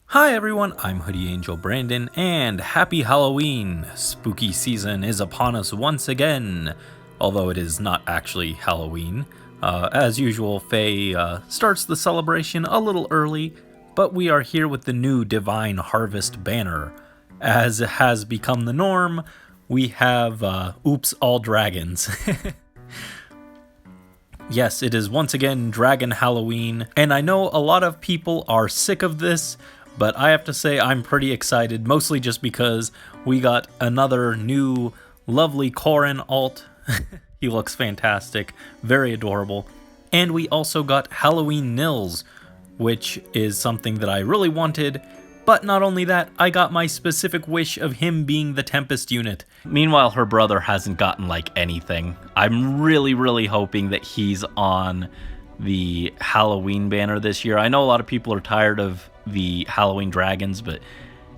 Hi everyone, I'm Hoodie Angel Brandon, and happy Halloween! Spooky season is upon us once again, although it is not actually Halloween. As usual, Faye starts the celebration a little early, but we are here with the new Divine Harvest banner. As has become the norm, we have Oops All Dragons. Yes, it is once again Dragon Halloween, and I know a lot of people are sick of this, but I have to say I'm pretty excited, mostly just because we got another new lovely Corrin alt. He looks fantastic, very adorable. And we also got Halloween Nils, which is something that I really wanted, but not only that, I got my specific wish of him being the Tempest unit. Meanwhile, her brother hasn't gotten like anything. I'm really hoping that he's on the Halloween banner this year. I know a lot of people are tired of the Halloween dragons, but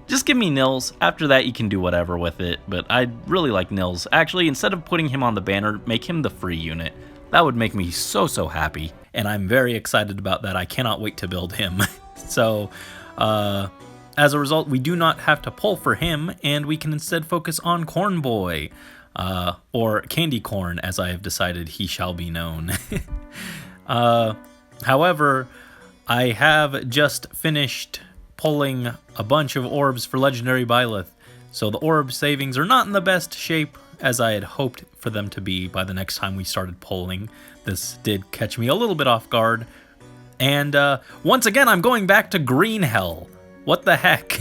just give me Nils. After that, you can do whatever with it, but I really like Nils. Actually, instead of putting him on the banner, make him the free unit. That would make me so happy, and I'm very excited about that. I cannot wait to build him. So, as a result, we do not have to pull for him, and we can instead focus on Corn Boy, or Candy Corn, as I have decided he shall be known. However, I have just finished pulling a bunch of orbs for Legendary Byleth, so the orb savings are not in the best shape as I had hoped for them to be by the next time we started pulling. This did catch me a little bit off guard, and once again I'm going back to Green Hell. What the heck?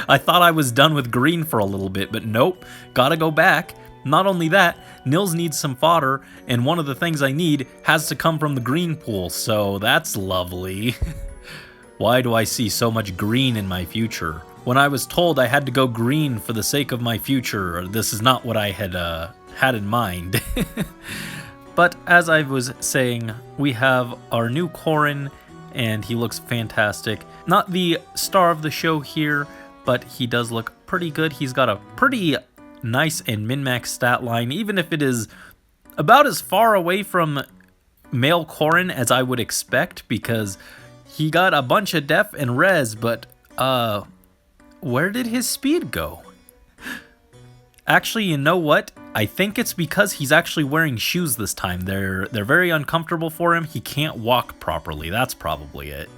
I thought I was done with green for a little bit, but nope, gotta go back. Not only that, Nils needs some fodder, and one of the things I need has to come from the green pool, so that's lovely. Why do I see so much green in my future? When I was told I had to go green for the sake of my future, this is not what I had in mind. But as I was saying, we have our new Corrin, and he looks fantastic. Not the star of the show here, but he does look pretty good. He's got a pretty nice and min-max stat line, even if it is about as far away from male Corrin as I would expect, because he got a bunch of def and res, but where did his speed go? Actually, you know what? I think it's because he's actually wearing shoes this time. They're very uncomfortable for him. He can't walk properly. That's probably it.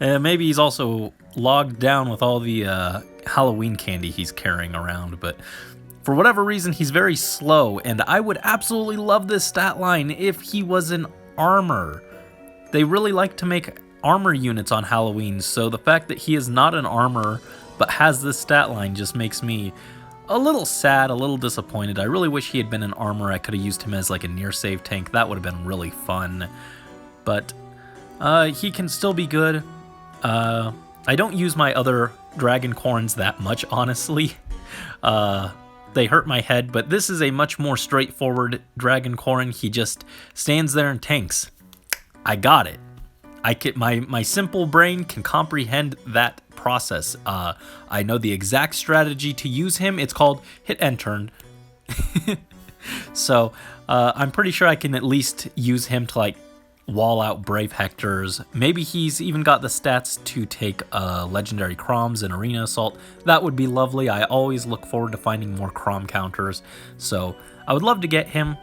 Maybe he's also logged down with all the Halloween candy he's carrying around, but for whatever reason, he's very slow, and I would absolutely love this stat line if he was an armor. They really like to make armor units on Halloween, so the fact that he is not an armor but has this stat line just makes me a little sad, a little disappointed. I really wish he had been an armor. I could have used him as like a near save tank. That would have been really fun, but he can still be good. I don't use my other Dragon Corns that much, honestly. They hurt my head, but this is a much more straightforward Dragon Corrin. He just stands there and tanks. I got it. My simple brain can comprehend that process. I know the exact strategy to use him. It's called hit and turn. So I'm pretty sure I can at least use him to like wall out Brave Hectors. Maybe he's even got the stats to take legendary Chroms and Arena Assault. That would be lovely. I always look forward to finding more Chrom counters, so I would love to get him.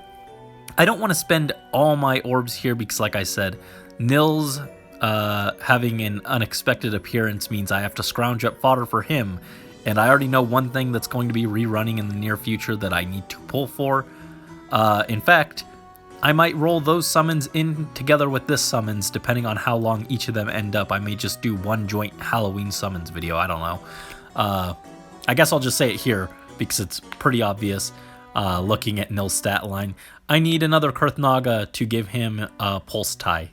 I don't want to spend all my orbs here because, like I said, Nils having an unexpected appearance means I have to scrounge up fodder for him, and I already know one thing that's going to be rerunning in the near future that I need to pull for. In fact, I might roll those summons in together with this summons, depending on how long each of them end up. I may just do one joint Halloween summons video, I don't know. I guess I'll just say it here, because it's pretty obvious, looking at Nil's stat line. I need another Kurthnaga to give him a Pulse Tie.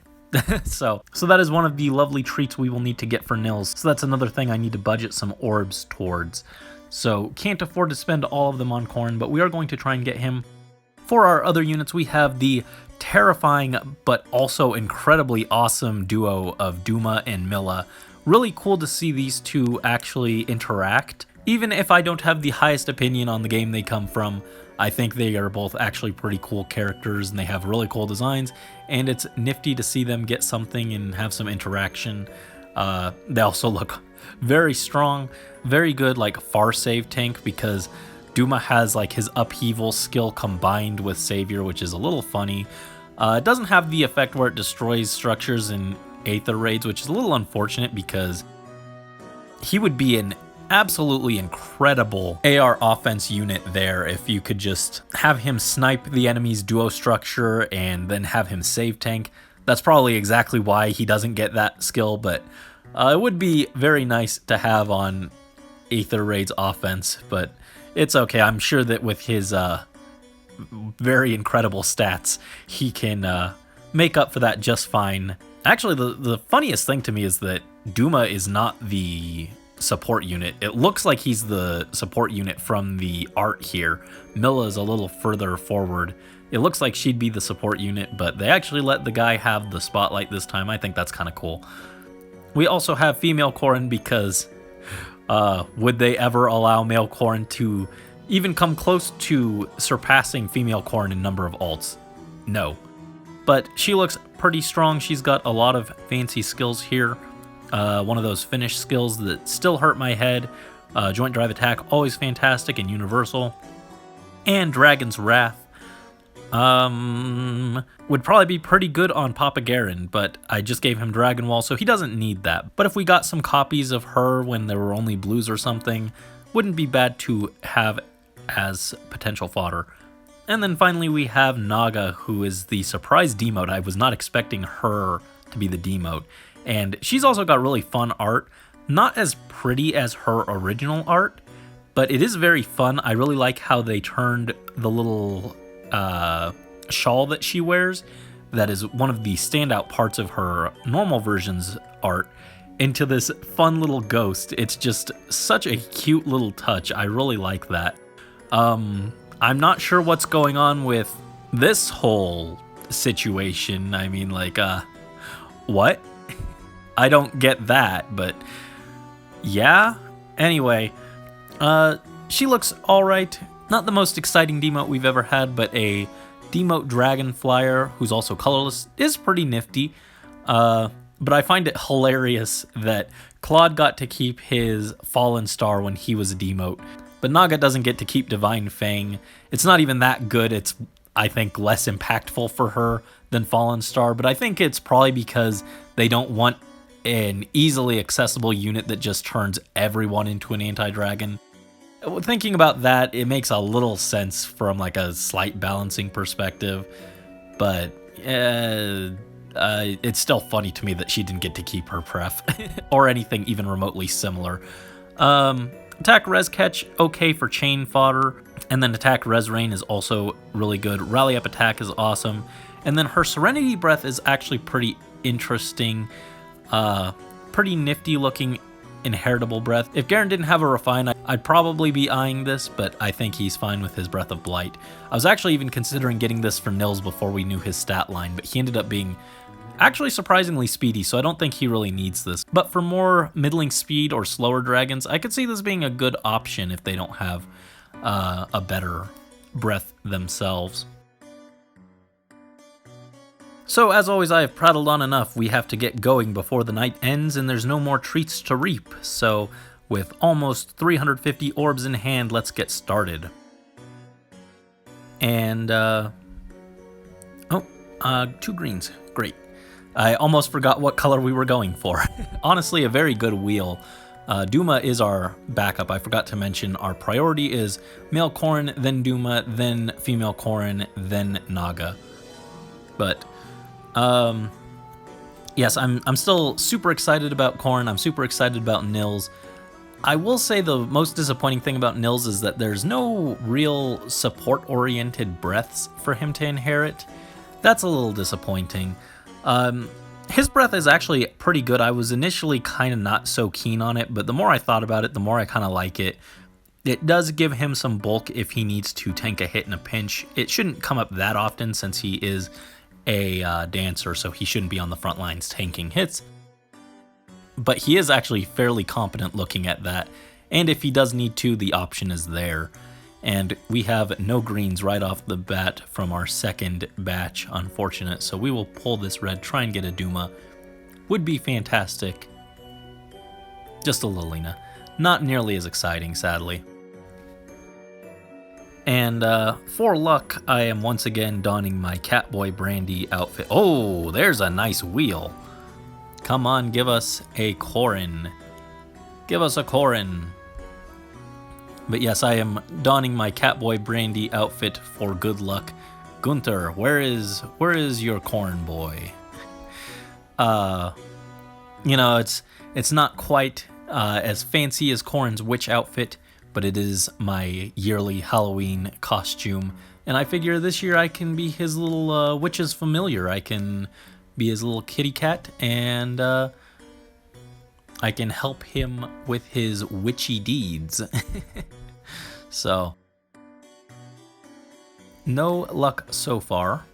So that is one of the lovely treats we will need to get for Nils. So that's another thing I need to budget some orbs towards. So can't afford to spend all of them on Corrin, but we are going to try and get him. For our other units, we have the terrifying but also incredibly awesome duo of Duma and Milla. Really cool to see these two actually interact. Even if I don't have the highest opinion on the game they come from, I think they are both actually pretty cool characters and they have really cool designs, and it's nifty to see them get something and have some interaction. They also look very strong, very good like far save tank, because Duma has like his upheaval skill combined with Savior, which is a little funny. It doesn't have the effect where it destroys structures in Aether Raids, which is a little unfortunate because he would be an absolutely incredible AR offense unit there if you could just have him snipe the enemy's duo structure and then have him save tank. That's probably exactly why he doesn't get that skill, but it would be very nice to have on Aether Raid's offense, but it's okay. I'm sure that with his very incredible stats, he can make up for that just fine. Actually, the funniest thing to me is that Duma is not the support unit. It looks like he's the support unit from the art here. Milla is a little further forward. It looks like she'd be the support unit, but they actually let the guy have the spotlight this time. I think that's kind of cool. We also have female Corrin because would they ever allow male Corrin to even come close to surpassing female Corrin in number of ults? No. But she looks pretty strong. She's got a lot of fancy skills here. One of those finish skills that still hurt my head. Joint Drive Attack, always fantastic and universal. And Dragon's Wrath. Would probably be pretty good on Papa Garen, but I just gave him Dragon Wall, so he doesn't need that. But if we got some copies of her when there were only blues or something, wouldn't be bad to have as potential fodder. And then finally we have Naga, who is the surprise demote. I was not expecting her to be the demote. And she's also got really fun art. Not as pretty as her original art, but it is very fun. I really like how they turned the little shawl that she wears, that is one of the standout parts of her normal version's art, into this fun little ghost. It's just such a cute little touch. I really like that. I'm not sure what's going on with this whole situation. I mean, like, what? I don't get that, but yeah. Anyway, she looks alright. Not the most exciting demote we've ever had, but a demote Dragon Flyer, who's also colorless, is pretty nifty. But I find it hilarious that Claude got to keep his Fallen Star when he was a demote, but Naga doesn't get to keep Divine Fang. It's not even that good. It's, I think, less impactful for her than Fallen Star, but I think it's probably because they don't want an easily accessible unit that just turns everyone into an anti-dragon. Thinking about that, it makes a little sense from like a slight balancing perspective, but it's still funny to me that she didn't get to keep her pref or anything even remotely similar. Attack Res Catch, okay for chain fodder, and then Attack Res Rain is also really good. Rally Up Attack is awesome, and then her Serenity Breath is actually pretty interesting. Pretty nifty looking inheritable breath. If Garen didn't have a Refine, I'd probably be eyeing this, but I think he's fine with his Breath of Blight. I was actually even considering getting this for Nils before we knew his stat line, but he ended up being actually surprisingly speedy, so I don't think he really needs this. But for more middling speed or slower dragons, I could see this being a good option if they don't have a better breath themselves. So as always, I have prattled on enough. We have to get going before the night ends and there's no more treats to reap. So with almost 350 orbs in hand, let's get started. And, 2 greens. Great. I almost forgot what color we were going for. Honestly, a very good wheel. Duma is our backup. I forgot to mention our priority is male Corrin, then Duma, then female Corrin, then Naga. But yes, I'm still super excited about Corrin. I'm super excited about Nils. I will say the most disappointing thing about Nils is that there's no real support-oriented breaths for him to inherit. That's a little disappointing. His breath is actually pretty good. I was initially kind of not so keen on it, but the more I thought about it, the more I kind of like it. It does give him some bulk if he needs to tank a hit in a pinch. It shouldn't come up that often since he is a dancer, so he shouldn't be on the front lines tanking hits. But he is actually fairly competent looking at that, and if he does need to, the option is there. And we have no greens right off the bat from our second batch, unfortunate. So we will pull this red, try and get a Duma. Would be fantastic. Just a Lilina. Not nearly as exciting, sadly. And for luck, I am once again donning my Catboy Brandy outfit. Oh, there's a nice wheel. Come on, give us a Corrin. Give us a Corrin. But yes, I am donning my Catboy Brandy outfit for good luck. Gunther, where is your corn boy? You know, it's not quite as fancy as Corrin's witch outfit, but it is my yearly Halloween costume. And I figure this year I can be his little witch's familiar. I can be his little kitty cat, and I can help him with his witchy deeds. So, no luck so far.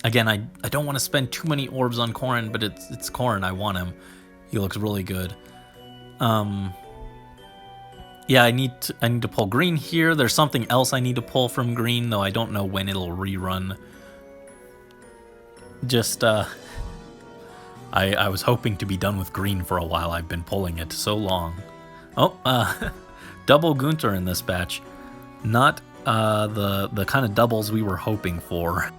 Again, I don't want to spend too many orbs on Corrin, but it's Corrin. I want him. He looks really good. Yeah, I need to pull green here. There's something else I need to pull from green, though I don't know when it'll rerun. Just, I was hoping to be done with green for a while. I've been pulling it so long. Oh, double Gunther in this batch. Not the kind of doubles we were hoping for.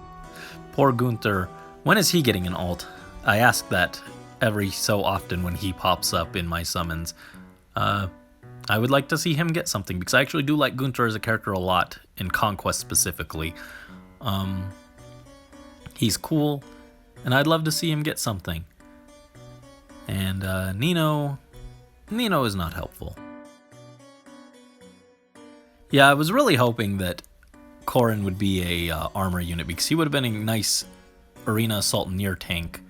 Poor Gunther. When is he getting an alt? I ask that every so often when he pops up in my summons. I would like to see him get something, because I actually do like Gunther as a character a lot, in Conquest specifically. He's cool, and I'd love to see him get something. And Nino is not helpful. Yeah, I was really hoping that Corrin would be a armor unit, because he would have been a nice arena assault near tank.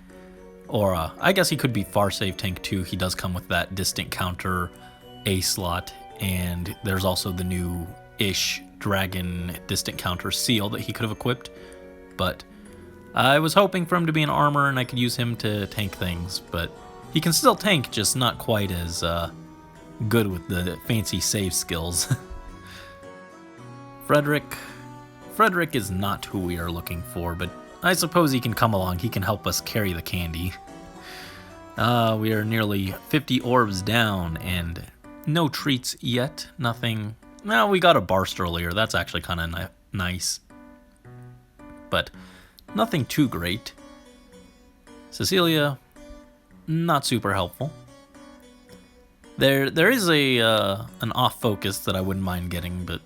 Or I guess he could be far save tank too. He does come with that distant counter A slot, and there's also the new-ish dragon distant counter seal that he could have equipped. But I was hoping for him to be an armor and I could use him to tank things, but he can still tank, just not quite as good with the fancy save skills. Frederick is not who we are looking for, but I suppose he can come along. He can help us carry the candy. We are nearly 50 orbs down, and no treats yet. Nothing. Well, we got a Barst earlier. That's actually kind of nice. But nothing too great. Cecilia, not super helpful. There is an off focus that I wouldn't mind getting, but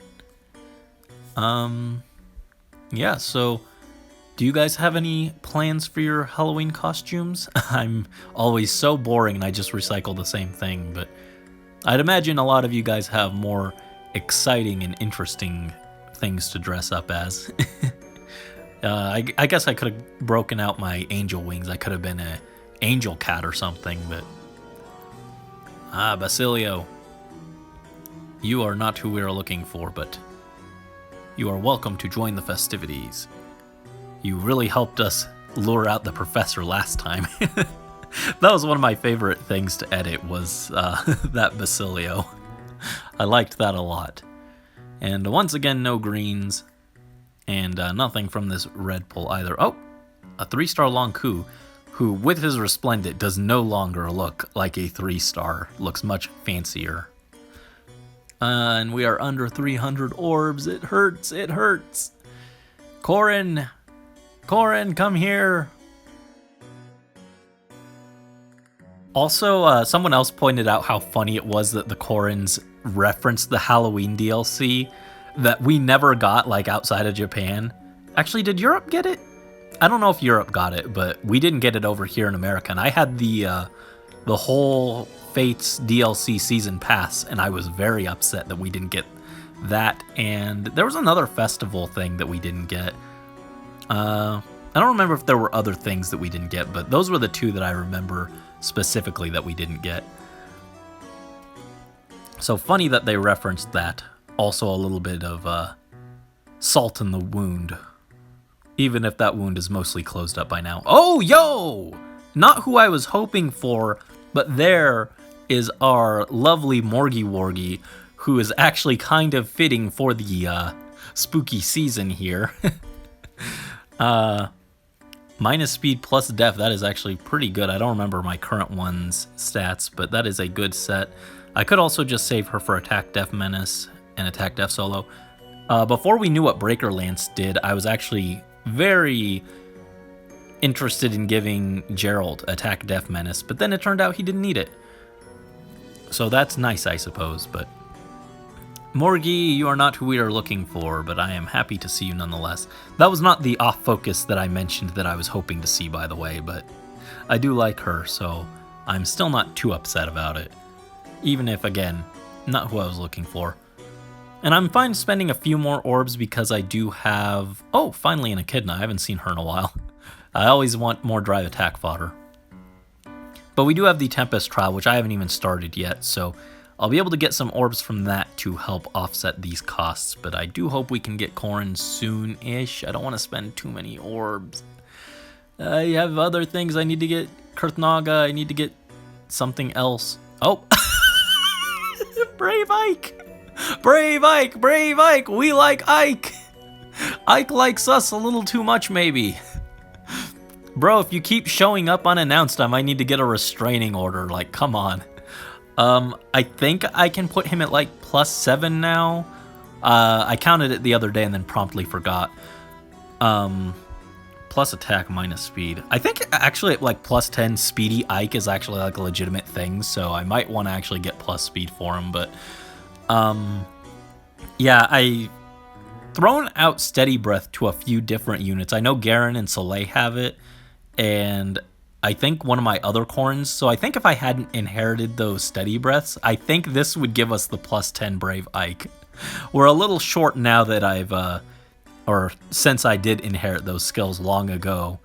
yeah, so do you guys have any plans for your Halloween costumes? I'm always so boring and I just recycle the same thing, but I'd imagine a lot of you guys have more exciting and interesting things to dress up as. I guess I could have broken out my angel wings. I could have been an angel cat or something, but Basilio, you are not who we are looking for, but you are welcome to join the festivities. You really helped us lure out the professor last time. That was one of my favorite things to edit, was that Basilio. I liked that a lot. And once again, no greens, and nothing from this red pull either. Oh, a 3-star Lonku, who with his Resplendent does no longer look like a 3-star, looks much fancier. And we are under 300 orbs. It hurts, it hurts. Corrin, come here. Also, someone else pointed out how funny it was that the Corrins referenced the Halloween DLC that we never got, like, outside of Japan. Actually, did Europe get it? I don't know if Europe got it, but we didn't get it over here in America. And I had the whole Fates DLC season pass, and I was very upset that we didn't get that. And there was another festival thing that we didn't get. I don't remember if there were other things that we didn't get, but those were the two that I remember specifically that we didn't get. So funny that they referenced that. Also a little bit of salt in the wound, even if that wound is mostly closed up by now. Oh, yo! Not who I was hoping for, but there is our lovely Morgy Wargy, who is actually kind of fitting for the spooky season here. Minus speed plus def, that is actually pretty good. I don't remember my current one's stats, but that is a good set. I could also just save her for attack def menace and attack def solo. Before we knew what Breaker Lance did, I was actually very interested in giving Gerald attack def menace, but then it turned out he didn't need it. So that's nice, I suppose, but... Morgie, you are not who we are looking for, but I am happy to see you nonetheless. That was not the off-focus that I mentioned that I was hoping to see, by the way, but I do like her, so I'm still not too upset about it. Even if, again, not who I was looking for. And I'm fine spending a few more orbs because I do have... Oh, finally an Echidna. I haven't seen her in a while. I always want more drive attack fodder. But we do have the Tempest trial, which I haven't even started yet, so I'll be able to get some orbs from that to help offset these costs. But I do hope we can get Corrin soon-ish. I don't want to spend too many orbs. I have other things. I need to get Kurthnaga. I need to get something else. Oh! Brave Ike! Brave Ike! Brave Ike! We like Ike! Ike likes us a little too much, maybe. Bro, if you keep showing up unannounced, I might need to get a restraining order. Like, come on. I think I can put him at, like, +7 now. I counted it the other day and then promptly forgot. Plus attack, minus speed. I think, actually, at, like, +10, Speedy Ike is actually, like, a legitimate thing, so I might want to actually get plus speed for him, but... yeah, I... thrown out Steady Breath to a few different units. I know Garen and Soleil have it, and I think one of my other Corns. So I think if I hadn't inherited those Steady Breaths, I think this would give us the +10 Brave Ike. We're a little short now that I've, or since I did inherit those skills long ago,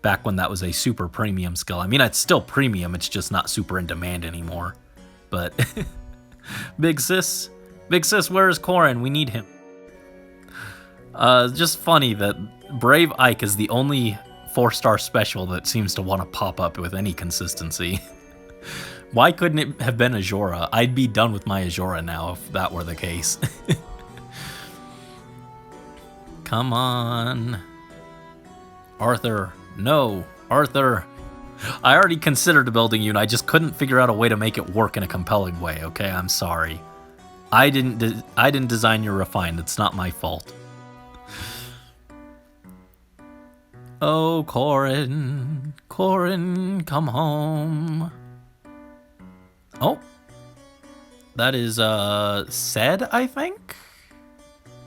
back when that was a super premium skill. I mean, it's still premium, it's just not super in demand anymore. But, Big Sis, where is Corrin? We need him. Just funny that Brave Ike is the only 4-star special that seems to want to pop up with any consistency. Why couldn't it have been Azura? I'd be done with my Azura now if that were the case. Come on. Arthur. No. Arthur. I already considered building you and I just couldn't figure out a way to make it work in a compelling way, okay? I'm sorry. I didn't design your refine. It's not my fault. Oh, Corrin, Corrin, come home. Oh, that is, Said, I think?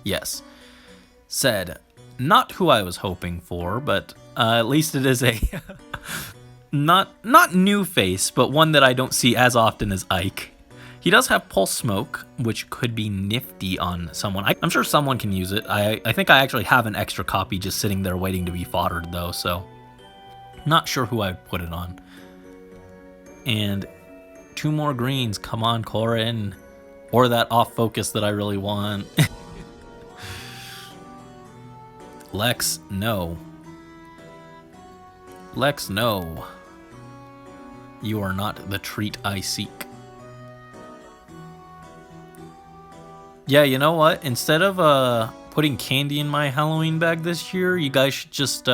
Yes, Said. Not who I was hoping for, but at least it is a, not new face, but one that I don't see as often as Ike. He does have Pulse Smoke, which could be nifty on someone. I'm sure someone can use it. I think I actually have an extra copy just sitting there waiting to be foddered, though, so... Not sure who I'd put it on. And 2 more greens. Come on, Corrin. Or that off-focus that I really want. Lex, no. Lex, no. You are not the treat I seek. Yeah, you know what? Instead of putting candy in my Halloween bag this year, you guys should just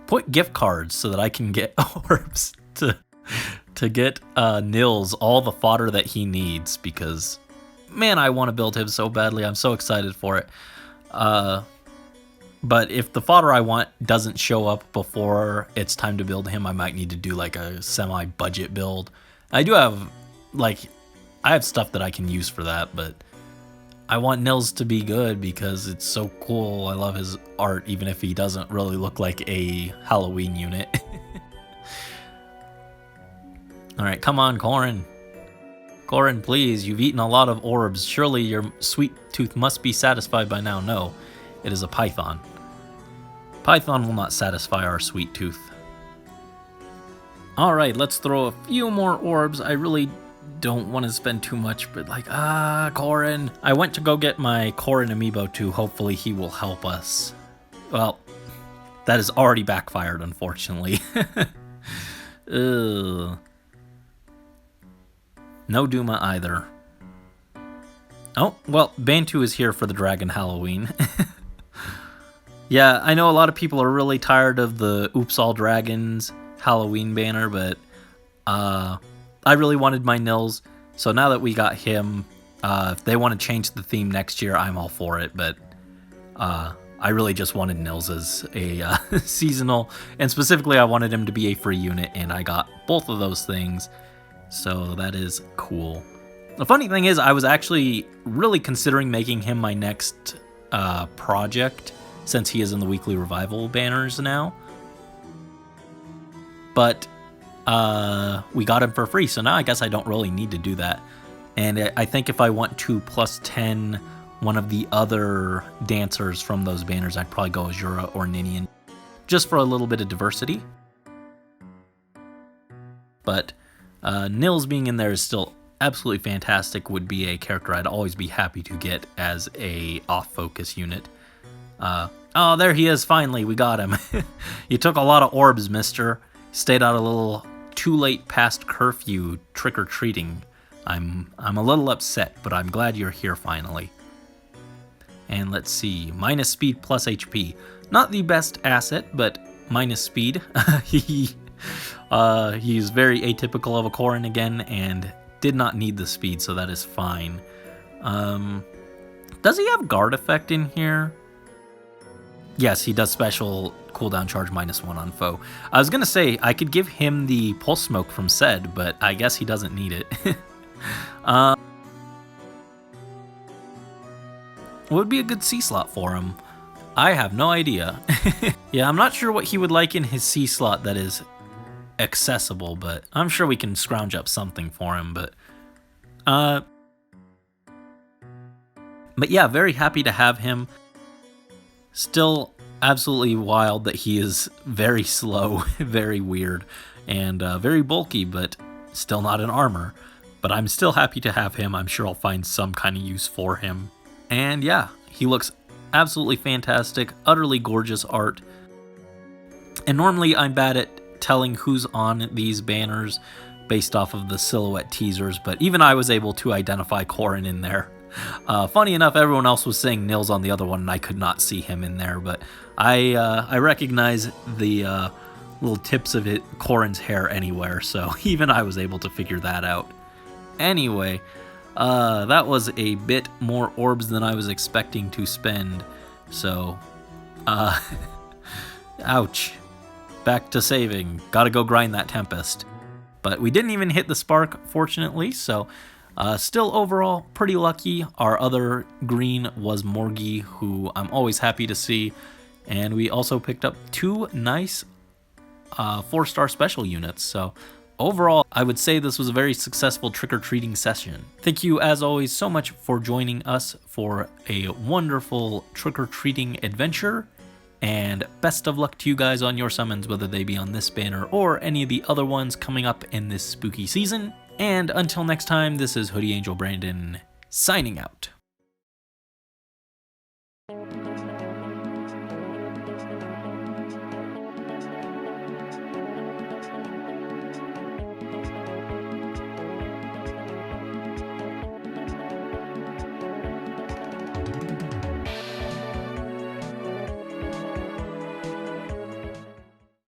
put gift cards so that I can get Orbs to get Nils all the fodder that he needs, because, man, I want to build him so badly. I'm so excited for it. But if the fodder I want doesn't show up before it's time to build him, I might need to do like a semi-budget build. I do have, like, I have stuff that I can use for that, but... I want Nils to be good because it's so cool. I love his art, even if he doesn't really look like a Halloween unit. Alright, come on, Corrin. Corrin, please, you've eaten a lot of orbs. Surely your sweet tooth must be satisfied by now. No, it is a python. Python will not satisfy our sweet tooth. Alright, let's throw a few more orbs. I really don't want to spend too much, but like, Corrin. I went to go get my Corrin amiibo too. Hopefully he will help us. Well, that has already backfired, unfortunately. Ugh. No Duma either. Oh, well, Bantu is here for the Dragon Halloween. Yeah, I know a lot of people are really tired of the Oops All Dragons Halloween banner, but I really wanted my Nils, so now that we got him, if they want to change the theme next year, I'm all for it, but I really just wanted Nils as a seasonal, and specifically I wanted him to be a free unit, and I got both of those things, so that is cool. The funny thing is, I was actually really considering making him my next project, since he is in the weekly revival banners now. But we got him for free, so now I guess I don't really need to do that. And I think if I want to plus 10 one of the other dancers from those banners, I'd probably go Azura or Ninian, just for a little bit of diversity. But Nils being in there is still absolutely fantastic, would be a character I'd always be happy to get as a off-focus unit. Oh, there he is, finally, we got him. You took a lot of orbs, mister. Stayed out a little too late past curfew trick-or-treating. I'm a little upset, but I'm glad you're here finally. And let's see, minus speed plus HP. Not the best asset, but minus speed. He's very atypical of a Corrin again, and did not need the speed, so that is fine. Does he have guard effect in here? Yes, he does special cooldown charge -1 on foe. I was gonna say, I could give him the pulse smoke from Sed, but I guess he doesn't need it. What would be a good C slot for him? I have no idea. Yeah, I'm not sure what he would like in his C slot that is accessible, but I'm sure we can scrounge up something for him, but yeah, very happy to have him. Still absolutely wild that he is very slow, very weird, and very bulky, but still not in armor. But I'm still happy to have him. I'm sure I'll find some kind of use for him. And yeah, he looks absolutely fantastic, utterly gorgeous art. And normally I'm bad at telling who's on these banners based off of the silhouette teasers, but even I was able to identify Corrin in there. Funny enough, everyone else was saying Nils on the other one, and I could not see him in there, but I recognize the little tips of Corrin's hair anywhere, so even I was able to figure that out. Anyway, that was a bit more orbs than I was expecting to spend, so, ouch. Back to saving. Gotta go grind that Tempest. But we didn't even hit the Spark, fortunately, so still overall pretty lucky. Our other green was Morgie, who I'm always happy to see, and we also picked up 2 nice 4-star special units, so overall, I would say this was a very successful trick-or-treating session. Thank you, as always, so much for joining us for a wonderful trick-or-treating adventure, and best of luck to you guys on your summons, whether they be on this banner or any of the other ones coming up in this spooky season. And until next time, this is Hoodie Angel Brandon, signing out.